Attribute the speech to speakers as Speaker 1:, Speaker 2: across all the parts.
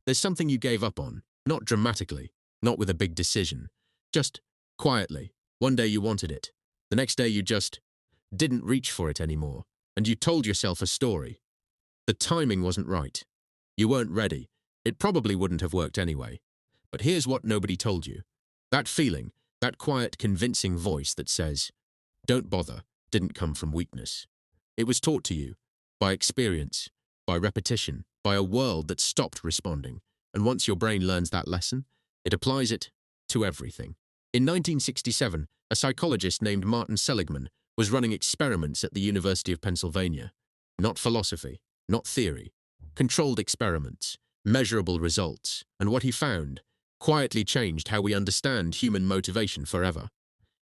Speaker 1: There's something you gave up on, not dramatically, not with a big decision, just quietly. One day you wanted it. The next day you just didn't reach for it anymore, and you told yourself a story. The timing wasn't right. You weren't ready. It probably wouldn't have worked anyway. But here's what nobody told you. That feeling, that quiet, convincing voice that says, "Don't bother," didn't come from weakness. It was taught to you by experience, by repetition, by a world that stopped responding. And once your brain learns that lesson, it applies it to everything. In 1967, a psychologist named Martin Seligman was running experiments at the University of Pennsylvania. Not philosophy, not theory. Controlled experiments, measurable results, and what he found quietly changed how we understand human motivation forever.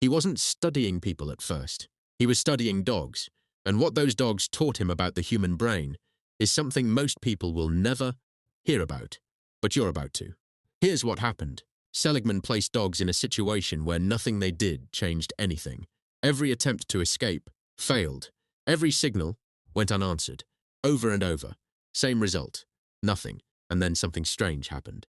Speaker 1: He wasn't studying people at first. He was studying dogs, and what those dogs taught him about the human brain is something most people will never hear about, but you're about to. Here's what happened. Seligman placed dogs in a situation where nothing they did changed anything. Every attempt to escape failed. Every signal went unanswered. Over and over. Same result. Nothing. And then something strange happened.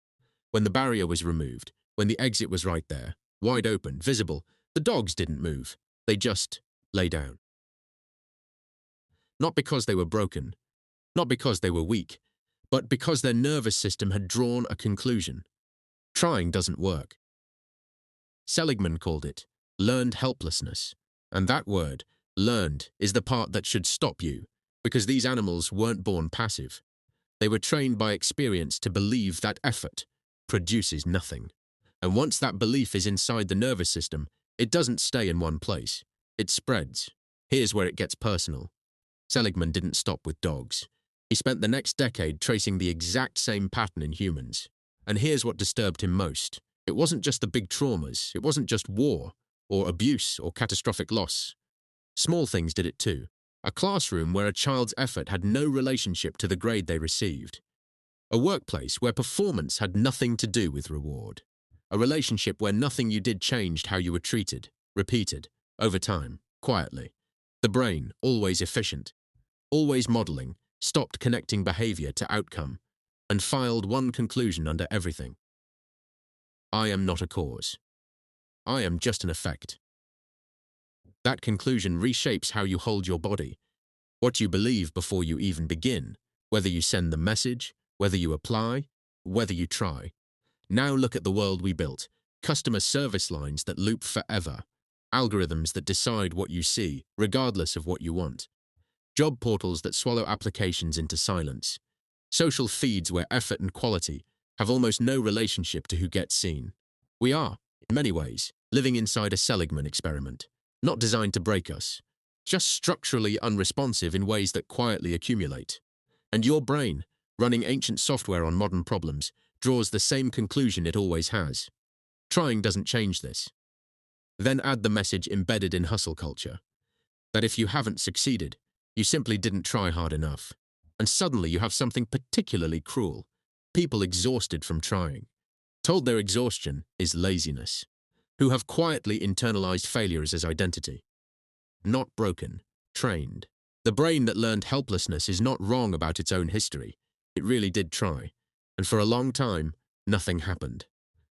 Speaker 1: When the barrier was removed, when the exit was right there, wide open, visible, the dogs didn't move. They just lay down. Not because they were broken, not because they were weak, but because their nervous system had drawn a conclusion. Trying doesn't work. Seligman called it learned helplessness. And that word, learned, is the part that should stop you, because these animals weren't born passive. They were trained by experience to believe that effort produces nothing. And once that belief is inside the nervous system, it doesn't stay in one place. It spreads. Here's where it gets personal. Seligman didn't stop with dogs. He spent the next decade tracing the exact same pattern in humans. And here's what disturbed him most. It wasn't just the big traumas. It wasn't just war, or abuse, or catastrophic loss. Small things did it too. A classroom where a child's effort had no relationship to the grade they received. A workplace where performance had nothing to do with reward. A relationship where nothing you did changed how you were treated, repeated, over time, quietly. The brain, always efficient, always modeling, stopped connecting behavior to outcome, and filed one conclusion under everything. I am not a cause. I am just an effect. That conclusion reshapes how you hold your body, what you believe before you even begin, whether you send the message, whether you apply, whether you try. Now look at the world we built. Customer service lines that loop forever. Algorithms that decide what you see, regardless of what you want. Job portals that swallow applications into silence. Social feeds where effort and quality have almost no relationship to who gets seen. We are, in many ways, living inside a Seligman experiment, not designed to break us, just structurally unresponsive in ways that quietly accumulate. And your brain, running ancient software on modern problems, draws the same conclusion it always has. Trying doesn't change this. Then add the message embedded in hustle culture, that if you haven't succeeded, you simply didn't try hard enough. And suddenly you have something particularly cruel. People exhausted from trying, told their exhaustion is laziness, who have quietly internalized failures as identity. Not broken, trained. The brain that learned helplessness is not wrong about its own history. It really did try. And for a long time, nothing happened.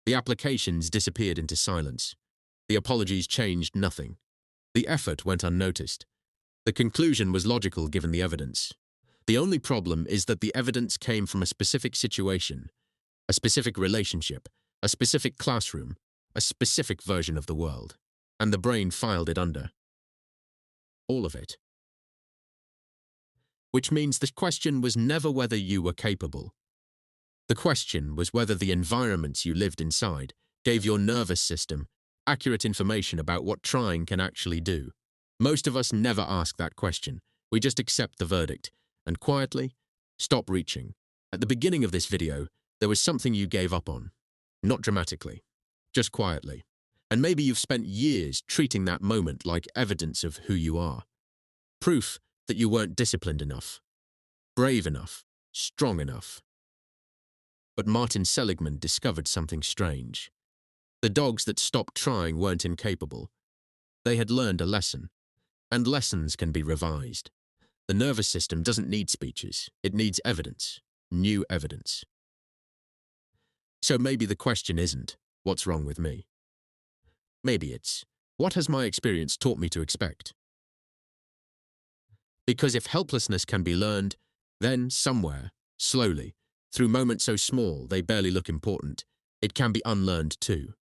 Speaker 1: The applications disappeared into silence. The apologies changed nothing. The effort went unnoticed. The conclusion was logical given the evidence. The only problem is that the evidence came from a specific situation, a specific relationship, a specific classroom, a specific version of the world. And the brain filed it under. All of it. Which means the question was never whether you were capable. The question was whether the environments you lived inside gave your nervous system accurate information about what trying can actually do. Most of us never ask that question. We just accept the verdict and quietly stop reaching. At the beginning of this video, there was something you gave up on. Not dramatically, just quietly. And maybe you've spent years treating that moment like evidence of who you are. Proof that you weren't disciplined enough, brave enough, strong enough. But Martin Seligman discovered something strange. The dogs that stopped trying weren't incapable. They had learned a lesson. And lessons can be revised. The nervous system doesn't need speeches. It needs evidence, new evidence. So maybe the question isn't, what's wrong with me? Maybe it's, what has my experience taught me to expect? Because if helplessness can be learned, then somewhere, slowly, through moments so small they barely look important, it can be unlearned too.